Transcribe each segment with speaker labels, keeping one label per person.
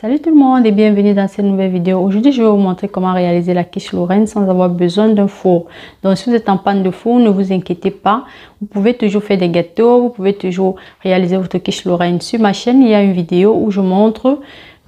Speaker 1: Salut tout le monde et bienvenue dans cette nouvelle vidéo. Aujourd'hui, je vais vous montrer comment réaliser la quiche Lorraine sans avoir besoin d'un four. Donc, si vous êtes en panne de four, ne vous inquiétez pas. Vous pouvez toujours faire des gâteaux, vous pouvez toujours réaliser votre quiche Lorraine. Sur ma chaîne, il y a une vidéo où je montre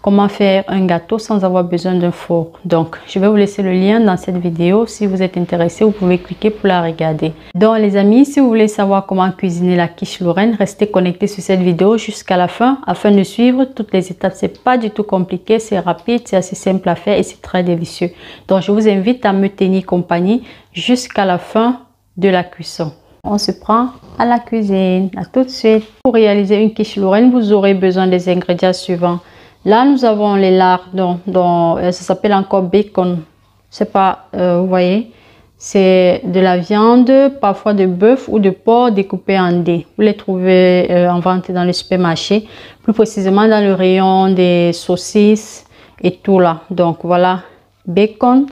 Speaker 1: comment faire un gâteau sans avoir besoin d'un four. Donc, je vais vous laisser le lien dans cette vidéo. Si vous êtes intéressé, vous pouvez cliquer pour la regarder. Donc, les amis, si vous voulez savoir comment cuisiner la quiche Lorraine, restez connectés sur cette vidéo jusqu'à la fin afin de suivre toutes les étapes. C'est pas du tout compliqué, c'est rapide, c'est assez simple à faire et c'est très délicieux. Donc, je vous invite à me tenir compagnie jusqu'à la fin de la cuisson. On se prend à la cuisine. À tout de suite. Pour réaliser une quiche Lorraine, vous aurez besoin des ingrédients suivants. Là, nous avons les lardons, ça s'appelle encore bacon. C'est pas, vous voyez, c'est de la viande, parfois de bœuf ou de porc découpé en dés. Vous les trouvez en vente dans les supermarchés, plus précisément dans le rayon des saucisses et tout là. Donc voilà, bacon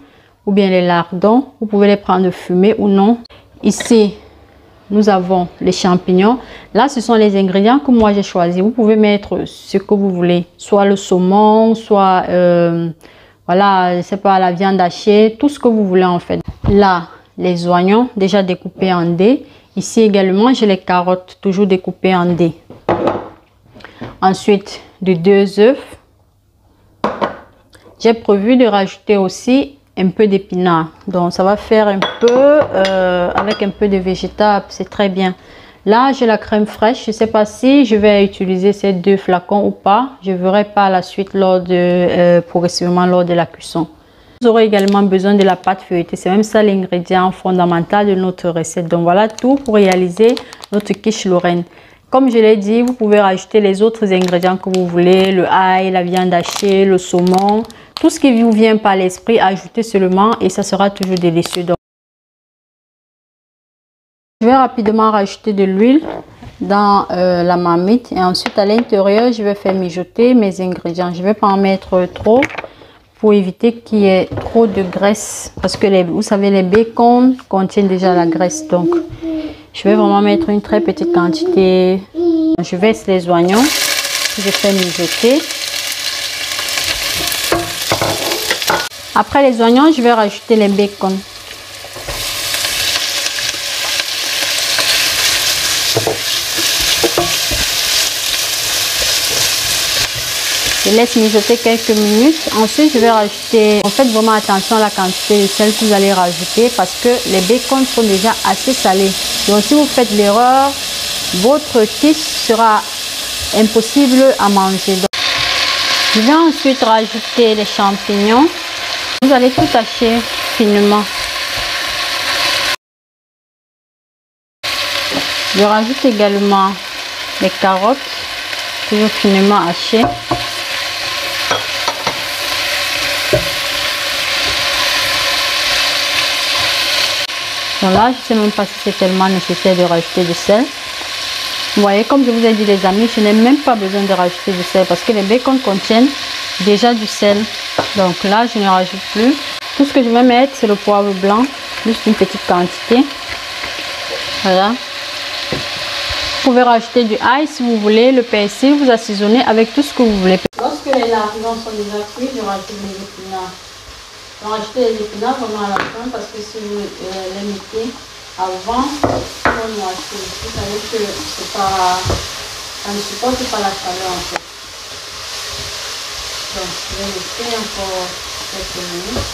Speaker 1: ou bien les lardons. Vous pouvez les prendre fumés ou non. Ici, nous avons les champignons. Là, ce sont les ingrédients que moi j'ai choisi. Vous pouvez mettre ce que vous voulez, soit le saumon, soit voilà, c'est pas la viande hachée, tout ce que vous voulez en fait. Là, les oignons déjà découpés en dés. Ici également, j'ai les carottes toujours découpées en dés. Ensuite, de 2 œufs. J'ai prévu de rajouter aussi un peu d'épinards, donc ça va faire un peu avec un peu de végétal, c'est très bien. Là, j'ai la crème fraîche. Je ne sais pas si je vais utiliser ces 2 flacons ou pas. Je verrai par la suite progressivement lors de la cuisson. Vous aurez également besoin de la pâte feuilletée. C'est même ça l'ingrédient fondamental de notre recette. Donc voilà tout pour réaliser notre quiche Lorraine. Comme je l'ai dit, vous pouvez rajouter les autres ingrédients que vous voulez, le ail, la viande hachée, le saumon. Tout ce qui vous vient par l'esprit, ajoutez seulement et ça sera toujours délicieux. Donc, je vais rapidement rajouter de l'huile dans la marmite et ensuite à l'intérieur, je vais faire mijoter mes ingrédients. Je ne vais pas en mettre trop pour éviter qu'il y ait trop de graisse parce que vous savez, les bacons contiennent déjà la graisse. Donc, je vais vraiment mettre une très petite quantité. Je verse les oignons que je fais mijoter. Après les oignons, je vais rajouter les bacons. Je laisse mijoter quelques minutes. Ensuite, je vais rajouter, faites vraiment attention à la quantité de sel que vous allez rajouter parce que les bacons sont déjà assez salés. Donc, si vous faites l'erreur, votre quiche sera impossible à manger. Donc, je vais ensuite rajouter les champignons. Vous allez tout hacher finement. Je rajoute également les carottes, toujours finement hachées. Donc là, je ne sais même pas si c'est tellement nécessaire de rajouter du sel. Vous voyez, comme je vous ai dit les amis, je n'ai même pas besoin de rajouter du sel parce que les bacons contiennent déjà du sel. Donc là, je ne rajoute plus. Tout ce que je vais mettre, c'est le poivre blanc, juste une petite quantité. Voilà. Vous pouvez rajouter du ail si vous voulez, le persil, vous assaisonnez avec tout ce que vous voulez. Lorsque les lardons sont déjà cuits, je rajoute les épinards. Je vais rajouter les épinards vraiment à la fin parce que si vous les mettez avant, on moitié. Vous savez que c'est pas, ça ne supporte pas la chaleur en fait. Donc, je vais laisser encore quelques minutes.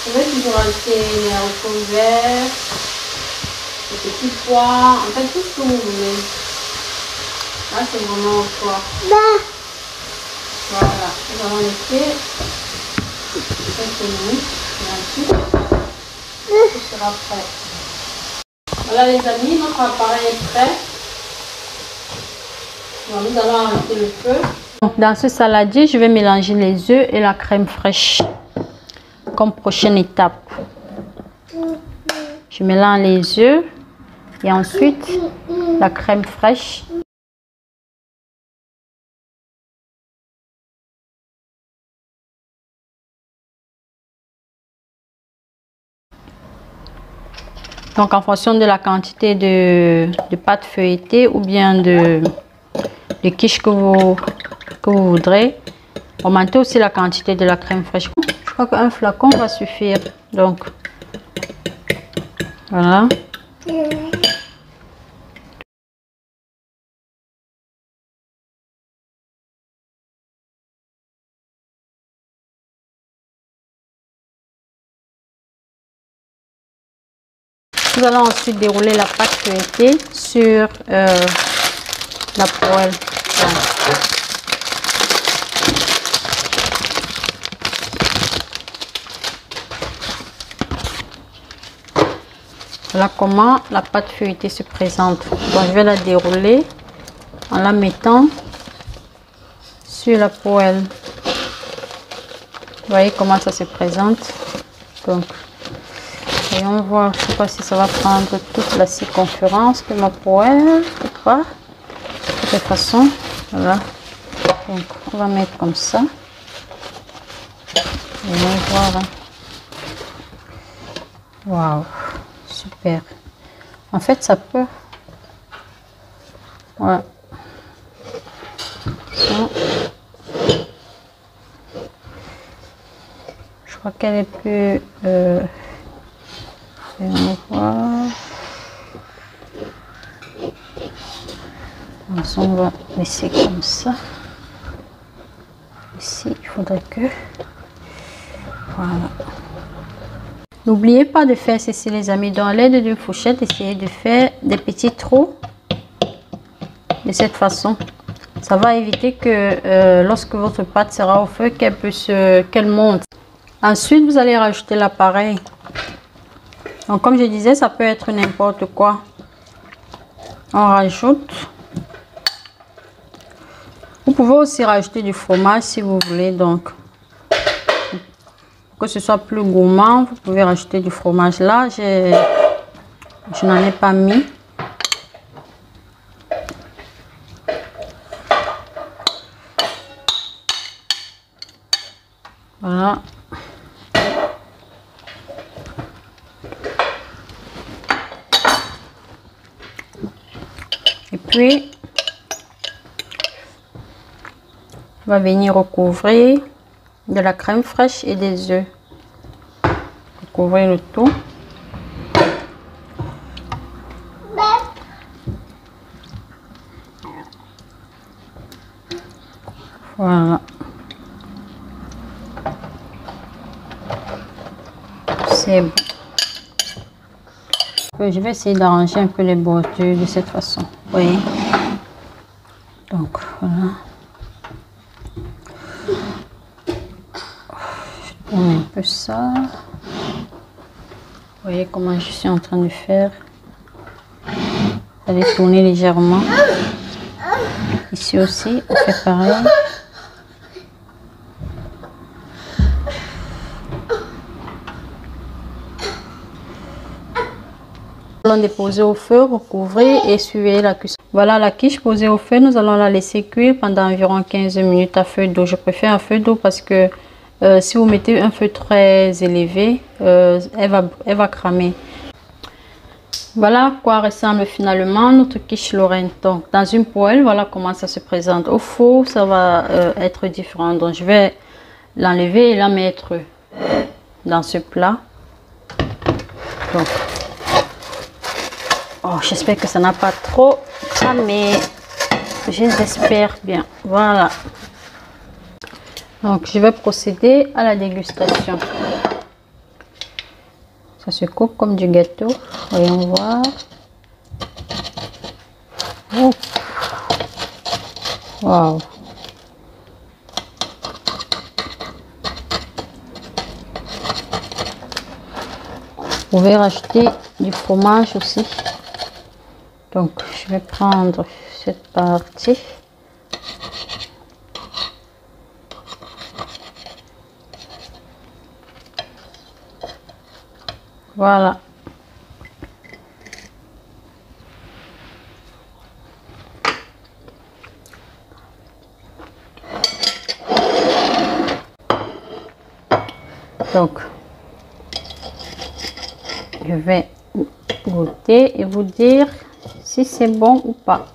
Speaker 1: Je vais toujours rajouter les haricots verts, les petits pois, en fait tout ce que vous voulez. Là, c'est vraiment au choix. Voilà, nous allons laisser quelques minutes et ensuite, ce sera prêt. Voilà les amis, notre appareil est prêt. Donc, nous allons arrêter le feu. Dans ce saladier, je vais mélanger les œufs et la crème fraîche comme prochaine étape. Je mélange les œufs et ensuite la crème fraîche. Donc en fonction de la quantité de pâte feuilletée ou bien de quiche que vous que vous voudrez. Augmentez aussi la quantité de la crème fraîche. Je crois qu'un flacon va suffire. Donc, voilà. Nous allons ensuite dérouler la pâte feuilletée sur la poêle. Voilà comment la pâte feuilletée se présente. Donc, je vais la dérouler en la mettant sur la poêle. Vous voyez comment ça se présente. Donc, voyons voir, je ne sais pas si ça va prendre toute la circonférence de ma poêle ou pas. De toute façon, voilà. Donc, on va mettre comme ça. Voyons voir. Waouh, super. En fait, ça peut. Ouais. Ça. Je crois qu'elle est plus. On va voir. On va laisser comme ça. Ici, il faudrait que. Voilà. N'oubliez pas de faire ceci, les amis. Dans l'aide d'une fourchette, essayez de faire des petits trous de cette façon. Ça va éviter que lorsque votre pâte sera au feu, qu'elle monte. Ensuite, vous allez rajouter l'appareil. Donc, comme je disais, ça peut être n'importe quoi. On rajoute. Vous pouvez aussi rajouter du fromage si vous voulez. Donc, pour que ce soit plus gourmand, vous pouvez rajouter du fromage. Là, je n'en ai pas mis. Voilà. Et puis, on va venir recouvrir de la crème fraîche et des œufs. Recouvrir le tout. Voilà. C'est bon. Je vais essayer d'arranger un peu les bordures de cette façon. Vous voyez? Donc, voilà. Je tourne un peu ça. Vous voyez comment je suis en train de faire. Allez tourner légèrement. Ici aussi, on fait pareil. Nous allons déposer au feu, recouvrir et suivre la cuisson. Voilà la quiche posée au feu. Nous allons la laisser cuire pendant environ 15 minutes à feu d'eau. Je préfère un feu d'eau parce que si vous mettez un feu très élevé, elle va cramer. Voilà à quoi ressemble finalement notre quiche Lorraine. Donc, dans une poêle, voilà comment ça se présente. Au four, ça va être différent. Donc, je vais l'enlever et la mettre dans ce plat. Donc, oh, j'espère que ça n'a pas trop cramé. J'espère bien. Voilà. Donc, je vais procéder à la dégustation. Ça se coupe comme du gâteau. Voyons voir. Oh. Wow. Vous pouvez rajouter du fromage aussi. Donc, je vais prendre cette partie. Voilà. Donc, je vais goûter et vous dire si c'est bon ou pas.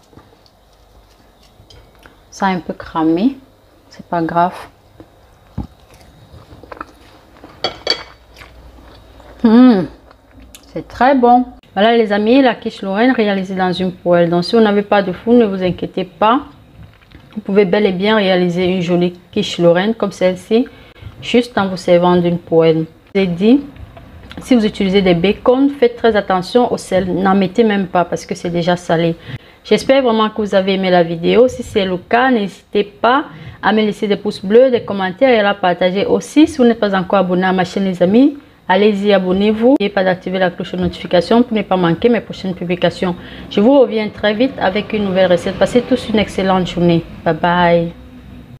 Speaker 1: Ça a un peu cramé. c'est pas grave. C'est très bon. Voilà les amis, la quiche Lorraine réalisée dans une poêle. Donc si vous n'avez pas de four, ne vous inquiétez pas. Vous pouvez bel et bien réaliser une jolie quiche Lorraine comme celle-ci, juste en vous servant d'une poêle. Je vous ai dit, si vous utilisez des bacon, faites très attention au sel. N'en mettez même pas parce que c'est déjà salé. J'espère vraiment que vous avez aimé la vidéo. Si c'est le cas, n'hésitez pas à me laisser des pouces bleus, des commentaires et à la partager aussi. Si vous n'êtes pas encore abonné à ma chaîne les amis, allez-y, abonnez-vous. N'oubliez pas d'activer la cloche de notification pour ne pas manquer mes prochaines publications. Je vous reviens très vite avec une nouvelle recette. Passez tous une excellente journée. Bye bye.